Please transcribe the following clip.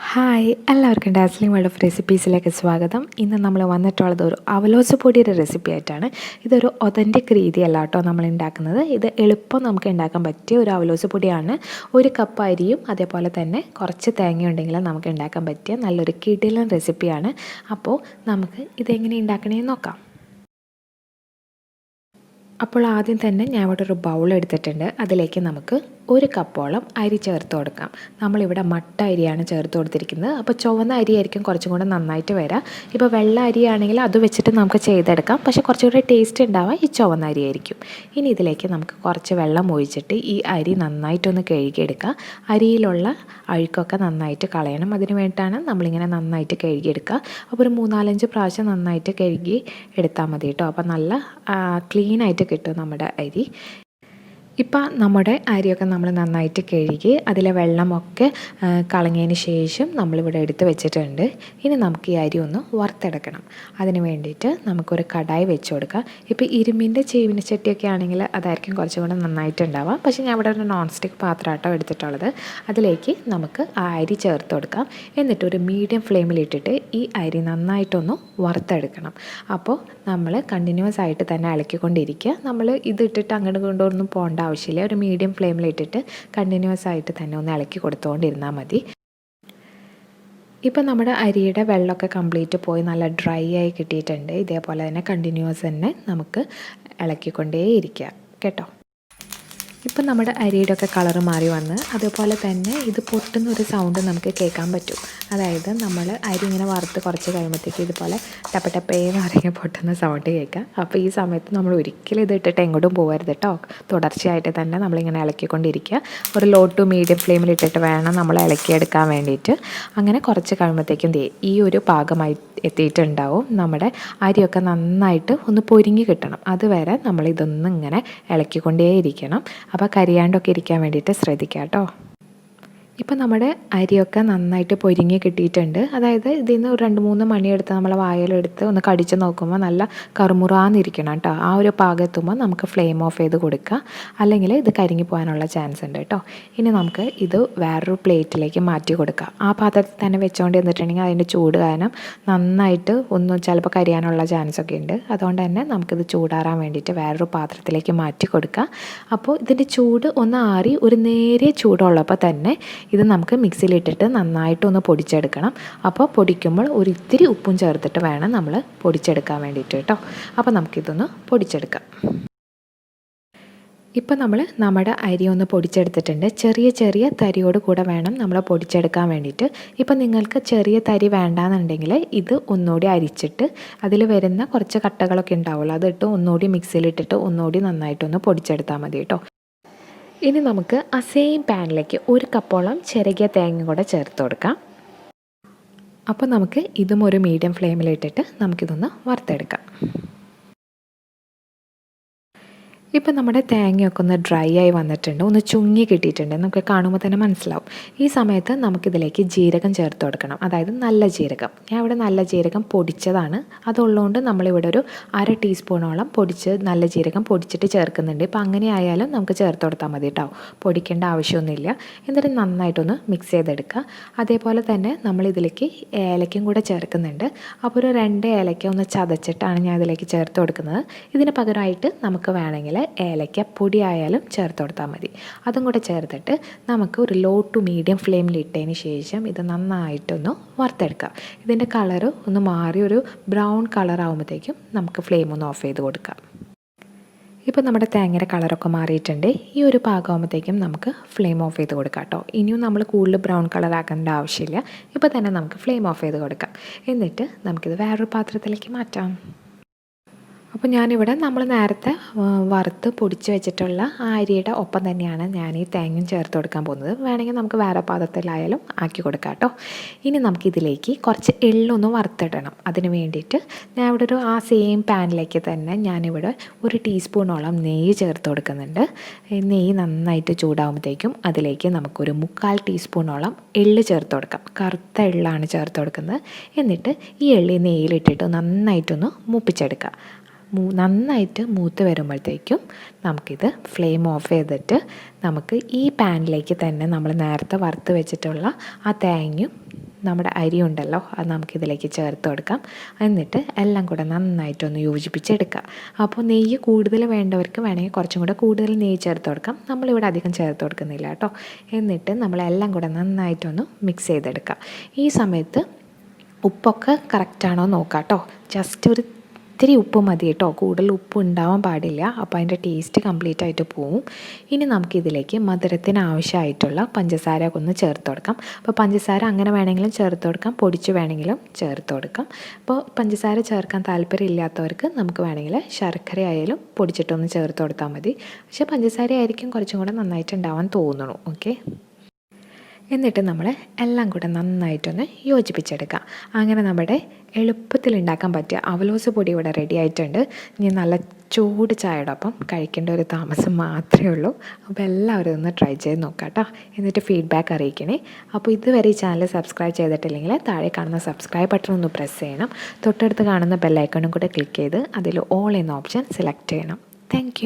Hi, എല്ലാവർക്കും dazzling world of റെസിപ്പീസിലേക്ക് സ്വാഗതം. ഇന്ന് നമ്മൾ വന്നിട്ടുള്ളത് ഒരു അവലോസ് പൊടിയുടെ റെസിപ്പി ആയിട്ടാണ്. ഇതൊരു ഒതൻറ്റിക് രീതിയല്ല കേട്ടോ നമ്മൾ ഉണ്ടാക്കുന്നത്. ഇത് എളുപ്പം നമുക്ക് ഉണ്ടാക്കാൻ പറ്റിയ ഒരു അവലോസ് പൊടിയാണ്. 1 കപ്പ് അരിയും അതേപോലെ തന്നെ കുറച്ച് തേങ്ങ ഉണ്ടെങ്കിൽ നമുക്ക് ഉണ്ടാക്കാൻ പറ്റിയ നല്ലൊരു കിടിലൻ റെസിപ്പിയാണ്. അപ്പോൾ നമുക്ക് ഇതെങ്ങനെ ഉണ്ടാക്കണമെന്ന് നോക്കാം. അപ്പോൾ ആദ്യം തന്നെ ഞാൻ ഇവിടെ ഒരു ബൗൾ എടുത്തിട്ടുണ്ട്. അതിലേക്ക് നമുക്ക് 1 കപ്പോളം അരി ചേർത്ത് കൊടുക്കാം. നമ്മളിവിടെ മട്ട അരിയാണ് ചേർത്ത് കൊടുത്തിരിക്കുന്നത്. അപ്പോൾ ചുവന്ന അരിയായിരിക്കും കുറച്ചും കൂടെ നന്നായിട്ട് വരാം. ഇപ്പോൾ വെള്ള അരിയാണെങ്കിൽ അത് വെച്ചിട്ട് നമുക്ക് ചെയ്തെടുക്കാം. പക്ഷേ കുറച്ചുകൂടെ ടേസ്റ്റ് ഉണ്ടാവാൻ ഈ ചുവന്ന അരിയായിരിക്കും. ഇനി ഇതിലേക്ക് നമുക്ക് കുറച്ച് വെള്ളം ഒഴിച്ചിട്ട് ഈ അരി നന്നായിട്ടൊന്ന് കഴുകിയെടുക്കുക. അരിയിലുള്ള അഴുക്കൊക്കെ നന്നായിട്ട് കളയണം. അതിന് വേണ്ടിയിട്ടാണ് നമ്മളിങ്ങനെ നന്നായിട്ട് കഴുകിയെടുക്കുക. അപ്പോൾ ഒരു 3-4 പ്രാവശ്യം നന്നായിട്ട് കഴുകി എടുത്താൽ മതി കേട്ടോ. അപ്പോൾ നല്ല ക്ലീനായിട്ട് കിട്ടും നമ്മുടെ അരി. ഇപ്പം നമ്മുടെ അരിയൊക്കെ നമ്മൾ നന്നായിട്ട് കഴുകി അതിലെ വെള്ളമൊക്കെ കളഞ്ഞതിന് ശേഷം നമ്മളിവിടെ എടുത്ത് വെച്ചിട്ടുണ്ട്. ഇനി നമുക്ക് ഈ അരി ഒന്ന് വറുത്തെടുക്കണം. അതിന് വേണ്ടിയിട്ട് നമുക്കൊരു കടായി വെച്ച് കൊടുക്കാം. ഇപ്പോൾ ഇരുമ്പിൻ്റെ ചീവനിച്ചട്ടിയൊക്കെ ആണെങ്കിൽ അതായിരിക്കും കുറച്ചും കൂടെ നന്നായിട്ടുണ്ടാവുക. പക്ഷേ ഞാൻ ഇവിടെ ഒരു നോൺ സ്റ്റിക്ക് പാത്രമാട്ടോ എടുത്തിട്ടുള്ളത്. അതിലേക്ക് നമുക്ക് ആ അരി ചേർത്ത് കൊടുക്കാം. എന്നിട്ട് ഒരു മീഡിയം ഫ്ലെയിമിലിട്ടിട്ട് ഈ അരി നന്നായിട്ടൊന്ന് വറുത്തെടുക്കണം. അപ്പോൾ നമ്മൾ കണ്ടിന്യൂസ് ആയിട്ട് തന്നെ ഇളക്കിക്കൊണ്ടിരിക്കുക. നമ്മൾ ഇതിട്ടിട്ട് അങ്ങോട്ട് കൊണ്ടൊന്നും പോകേണ്ട ആവശ്യമില്ല. ഒരു മീഡിയം ഫ്ലെയിമിലിട്ടിട്ട് കണ്ടിന്യൂസ് ആയിട്ട് തന്നെ ഒന്ന് ഇളക്കി കൊടുത്തുകൊണ്ടിരുന്നാൽ മതി. ഇപ്പം നമ്മുടെ അരിയുടെ വെള്ളമൊക്കെ കംപ്ലീറ്റ് പോയി നല്ല ഡ്രൈ ആയി കിട്ടിയിട്ടുണ്ട്. ഇതേപോലെ തന്നെ കണ്ടിന്യൂസ് തന്നെ നമുക്ക് ഇളക്കിക്കൊണ്ടേയിരിക്കുക കേട്ടോ. ഇപ്പം നമ്മുടെ അരിയുടെ ഒക്കെ കളറ് മാറി വന്ന് അതുപോലെ തന്നെ ഇത് പൊട്ടുന്നൊരു സൗണ്ട് നമുക്ക് കേൾക്കാൻ പറ്റും. അതായത് നമ്മൾ അരി ഇങ്ങനെ വറുത്ത് കുറച്ച് കഴിയുമ്പോഴത്തേക്ക് ഇതുപോലെ ടപ്പേന്ന് പറയുക പൊട്ടുന്ന സൗണ്ട് കേൾക്കാം. അപ്പോൾ ഈ സമയത്ത് നമ്മൾ ഒരിക്കലും ഇത് ഇട്ടിട്ട് എങ്ങോട്ടും പോകരുത് കേട്ടോ. തുടർച്ചയായിട്ട് തന്നെ നമ്മളിങ്ങനെ ഇളക്കിക്കൊണ്ടിരിക്കുക. ഒരു ലോ ടു മീഡിയം ഫ്ലെയിമിൽ ഇട്ടിട്ട് വേണം നമ്മൾ ഇളക്കിയെടുക്കാൻ വേണ്ടിയിട്ട്. അങ്ങനെ കുറച്ച് കഴിയുമ്പോഴത്തേക്കും ഈ ഒരു പാകമായി എത്തിയിട്ടുണ്ടാവും. നമ്മുടെ അരിയൊക്കെ നന്നായിട്ട് ഒന്ന് പൊരിഞ്ഞ് കിട്ടണം. അതുവരെ നമ്മളിതൊന്നും ഇങ്ങനെ ഇളക്കിക്കൊണ്ടേയിരിക്കണം. അപ്പോൾ കരിയാണ്ടൊക്കെ ഇരിക്കാൻ വേണ്ടിയിട്ട് ശ്രദ്ധിക്കാം കേട്ടോ. ഇപ്പം നമ്മുടെ അരിയൊക്കെ നന്നായിട്ട് പൊരിഞ്ഞ് കിട്ടിയിട്ടുണ്ട്. അതായത് ഇതിൽ നിന്ന് ഒരു 2-3 മണിയെടുത്ത് നമ്മൾ വായലെടുത്ത് ഒന്ന് കടിച്ച് നോക്കുമ്പോൾ നല്ല കറുമുറാന്നിരിക്കണം കേട്ടോ. ആ ഒരു പാകത്തുമ്പോൾ നമുക്ക് ഫ്ലെയിം ഓഫ് ചെയ്ത് കൊടുക്കുക. അല്ലെങ്കിൽ ഇത് കരിഞ്ഞു പോകാനുള്ള ചാൻസ് ഉണ്ട് കേട്ടോ. ഇനി നമുക്ക് ഇത് വേറൊരു പ്ലേറ്റിലേക്ക് മാറ്റി കൊടുക്കാം. ആ പാത്രത്തിൽ തന്നെ വെച്ചുകൊണ്ട് ഇരുന്നിട്ടുണ്ടെങ്കിൽ അതിൻ്റെ ചൂട് കാരണം നന്നായിട്ട് ഒന്ന് ചിലപ്പോൾ കരിയാനുള്ള ചാൻസ് ഒക്കെ ഉണ്ട്. അതുകൊണ്ട് തന്നെ നമുക്കിത് ചൂടാറാൻ വേണ്ടിയിട്ട് വേറൊരു പാത്രത്തിലേക്ക് മാറ്റി കൊടുക്കുക. അപ്പോൾ ഇതിൻ്റെ ചൂട് ഒന്ന് ആറി ഒരു നേരിയ ചൂടുള്ളപ്പോൾ തന്നെ ഇത് നമുക്ക് മിക്സിയിലിട്ടിട്ട് നന്നായിട്ടൊന്ന് പൊടിച്ചെടുക്കണം. അപ്പോൾ പൊടിക്കുമ്പോൾ ഒരു ഇത്തിരി ഉപ്പും ചേർത്തിട്ട് വേണം നമ്മൾ പൊടിച്ചെടുക്കാൻ വേണ്ടിയിട്ട് കേട്ടോ. അപ്പോൾ നമുക്കിതൊന്ന് പൊടിച്ചെടുക്കാം. ഇപ്പം നമ്മുടെ അരി ഒന്ന് പൊടിച്ചെടുത്തിട്ടുണ്ട്. ചെറിയ ചെറിയ തരിയോട് കൂടെ വേണം നമ്മൾ പൊടിച്ചെടുക്കാൻ വേണ്ടിയിട്ട്. ഇപ്പം നിങ്ങൾക്ക് ചെറിയ തരി വേണ്ടാന്നുണ്ടെങ്കിൽ ഇത് ഒന്നുകൂടി അരിച്ചിട്ട് അതിൽ വരുന്ന കുറച്ച് കട്ടകളൊക്കെ ഉണ്ടാവുള്ളൂ, അതിട്ട് ഒന്നുകൂടി മിക്സിയിലിട്ടിട്ട് ഒന്നുകൂടി നന്നായിട്ടൊന്ന് പൊടിച്ചെടുത്താൽ മതി കേട്ടോ. ഇനി നമുക്ക് ആ സെയിം പാനിലേക്ക് 1 കപ്പോളം ചിരകിയ തേങ്ങ കൂടെ ചേർത്ത് കൊടുക്കാം. അപ്പോൾ നമുക്ക് ഇതും ഒരു മീഡിയം ഫ്ലെയിമിലിട്ടിട്ട് നമുക്കിതൊന്ന് വറുത്തെടുക്കാം. ഇപ്പം നമ്മുടെ തേങ്ങയൊക്കെ ഒന്ന് ഡ്രൈ ആയി വന്നിട്ടുണ്ട്, ഒന്ന് ചുങ്ങി കിട്ടിയിട്ടുണ്ട്, നമുക്ക് കാണുമ്പോൾ തന്നെ മനസ്സിലാവും. ഈ സമയത്ത് നമുക്കിതിലേക്ക് ജീരകം ചേർത്ത് കൊടുക്കണം. അതായത് നല്ല ജീരകം. ഞാൻ ഇവിടെ നല്ല ജീരകം പൊടിച്ചതാണ്. അതുള്ളതുകൊണ്ട് നമ്മളിവിടെ ഒരു 1/2 ടീസ്പൂണോളം നല്ല ജീരകം പൊടിച്ചിട്ട് ചേർക്കുന്നുണ്ട്. ഇപ്പം അങ്ങനെ ആയാലും നമുക്ക് ചേർത്ത് കൊടുത്താൽ മതി കേട്ടോ. പൊടിക്കേണ്ട ആവശ്യമൊന്നുമില്ല. എന്നിട്ട് നന്നായിട്ടൊന്ന് മിക്സ് ചെയ്തെടുക്കുക. അതേപോലെ തന്നെ നമ്മളിതിലേക്ക് ഏലക്കയും കൂടെ ചേർക്കുന്നുണ്ട്. അപ്പോൾ ഒരു 2 ഏലക്ക ഒന്ന് ചതച്ചിട്ടാണ് ഞാൻ ഇതിലേക്ക് ചേർത്ത് കൊടുക്കുന്നത്. ഇതിന് പകരമായിട്ട് നമുക്ക് വേണമെങ്കിൽ ഏലക്ക പൊടി ആയാലും ചേർത്ത് കൊടുത്താൽ മതി. അതും കൂടെ ചേർത്തിട്ട് നമുക്ക് ഒരു ലോ ടു മീഡിയം ഫ്ലെയിമിൽ ഇട്ടതിന് ശേഷം ഇത് നന്നായിട്ടൊന്ന് വറുത്തെടുക്കാം. ഇതിൻ്റെ കളറ് ഒന്ന് മാറി ഒരു ബ്രൗൺ കളർ ആകുമ്പോഴത്തേക്കും നമുക്ക് ഫ്ലെയിം ഒന്ന് ഓഫ് ചെയ്ത് കൊടുക്കാം. ഇപ്പോൾ നമ്മുടെ തേങ്ങയുടെ കളറൊക്കെ മാറിയിട്ടുണ്ട്. ഈ ഒരു പാകമാകുമ്പോഴത്തേക്കും നമുക്ക് ഫ്ലെയിം ഓഫ് ചെയ്ത് കൊടുക്കാം കേട്ടോ. ഇനിയും നമ്മൾ കൂടുതൽ ബ്രൗൺ കളർ ആക്കേണ്ട ആവശ്യമില്ല. ഇപ്പോൾ തന്നെ നമുക്ക് ഫ്ലെയിം ഓഫ് ചെയ്ത് കൊടുക്കാം. എന്നിട്ട് നമുക്കിത് വേറൊരു പാത്രത്തിലേക്ക് മാറ്റാം. അപ്പോൾ ഞാനിവിടെ നമ്മൾ നേരത്തെ വറുത്ത് പൊടിച്ച് വെച്ചിട്ടുള്ള ആ അരിയുടെ ഒപ്പം തന്നെയാണ് ഞാൻ ഈ തേങ്ങയും ചേർത്ത് കൊടുക്കാൻ പോകുന്നത്. വേണമെങ്കിൽ നമുക്ക് വേറെ പാത്രത്തിലായാലും ആക്കി കൊടുക്കാം കേട്ടോ. ഇനി നമുക്കിതിലേക്ക് കുറച്ച് എള്ളൊന്ന് വറുത്തിടണം. അതിന് വേണ്ടിയിട്ട് ഞാൻ ഇവിടെ ആ സെയിം പാനിലേക്ക് തന്നെ ഞാനിവിടെ 1 ടീസ്പൂണോളം നെയ്യ് ചേർത്ത് കൊടുക്കുന്നുണ്ട്. നെയ്യ് നന്നായിട്ട് ചൂടാകുമ്പോഴത്തേക്കും അതിലേക്ക് നമുക്കൊരു 1/4 ടീസ്പൂണോളം എള്ള് ചേർത്ത് കൊടുക്കാം. കറുത്ത എള്ളാണ് ചേർത്ത് കൊടുക്കുന്നത്. എന്നിട്ട് ഈ എള്ളി നെയ്യിലിട്ടിട്ട് നന്നായിട്ടൊന്ന് മൂപ്പിച്ചെടുക്കുക. നന്നായിട്ട് മൂത്ത് വരുമ്പോഴത്തേക്കും നമുക്കിത് ഫ്ലെയിം ഓഫ് ചെയ്തിട്ട് നമുക്ക് ഈ പാനിലേക്ക് തന്നെ നമ്മൾ നേരത്തെ വറുത്ത് വെച്ചിട്ടുള്ള ആ തേങ്ങയും നമ്മുടെ അരി ഉണ്ടല്ലോ അത് നമുക്കിതിലേക്ക് ചേർത്ത് കൊടുക്കാം. എന്നിട്ട് എല്ലാം കൂടെ നന്നായിട്ടൊന്ന് യോജിപ്പിച്ചെടുക്കുക. അപ്പോൾ നെയ്യ് കൂടുതൽ വേണ്ടവർക്ക് വേണമെങ്കിൽ കുറച്ചും കൂടെ കൂടുതൽ നെയ്യ് ചേർത്ത് കൊടുക്കാം. നമ്മളിവിടെ അധികം ചേർത്ത് കൊടുക്കുന്നില്ല കേട്ടോ. എന്നിട്ട് നമ്മളെല്ലാം കൂടെ നന്നായിട്ടൊന്ന് മിക്സ് ചെയ്തെടുക്കുക. ഈ സമയത്ത് ഉപ്പൊക്കെ കറക്റ്റാണോ നോക്കാം കേട്ടോ. ജസ്റ്റ് ഒരു ഇത്തിരി ഉപ്പ് മതി കേട്ടോ, കൂടുതൽ ഉപ്പ് ഉണ്ടാവാൻ പാടില്ല. അപ്പോൾ അതിൻ്റെ ടേസ്റ്റ് കംപ്ലീറ്റ് ആയിട്ട് പോവും. ഇനി നമുക്കിതിലേക്ക് മധുരത്തിന് ആവശ്യമായിട്ടുള്ള പഞ്ചസാര ഒന്ന് ചേർത്ത് കൊടുക്കാം. അപ്പോൾ പഞ്ചസാര അങ്ങനെ വേണമെങ്കിലും ചേർത്ത് കൊടുക്കാം, പൊടിച്ച് വേണമെങ്കിലും ചേർത്ത് കൊടുക്കാം. അപ്പോൾ പഞ്ചസാര ചേർക്കാൻ താല്പര്യമില്ലാത്തവർക്ക് നമുക്ക് വേണമെങ്കിൽ ശർക്കര ആയാലും പൊടിച്ചിട്ടൊന്ന് ചേർത്ത് കൊടുത്താൽ മതി. പക്ഷേ പഞ്ചസാര ആയിരിക്കും കുറച്ചും കൂടെ നന്നായിട്ടുണ്ടാവാൻ തോന്നുന്നു. ഓക്കെ, എന്നിട്ട് നമ്മൾ എല്ലാം കൂടെ നന്നായിട്ടൊന്ന് യോജിപ്പിച്ചെടുക്കുക. അങ്ങനെ നമ്മുടെ എളുപ്പത്തിൽ ഉണ്ടാക്കാൻ പറ്റിയ അവലോസ് പൊടി ഇവിടെ റെഡി ആയിട്ടുണ്ട്. ഇനി നല്ല ചൂട് ചായയോടൊപ്പം കഴിക്കേണ്ട ഒരു താമസം മാത്രമേ ഉള്ളൂ. അപ്പോൾ എല്ലാവരും ഒന്ന് ട്രൈ ചെയ്ത് നോക്കാം കേട്ടോ. എന്നിട്ട് ഫീഡ്ബാക്ക് അറിയിക്കണേ. അപ്പോൾ ഇതുവരെ ഈ ചാനൽ സബ്സ്ക്രൈബ് ചെയ്തിട്ടില്ലെങ്കിൽ താഴെ കാണുന്ന സബ്സ്ക്രൈബ് ബട്ടൺ ഒന്ന് പ്രസ് ചെയ്യണം. തൊട്ടടുത്ത് കാണുന്ന ബെല്ലൈക്കണും കൂടെ ക്ലിക്ക് ചെയ്ത് അതിൽ ഓൾ എന്ന ഓപ്ഷൻ സെലക്ട് ചെയ്യണം. താങ്ക്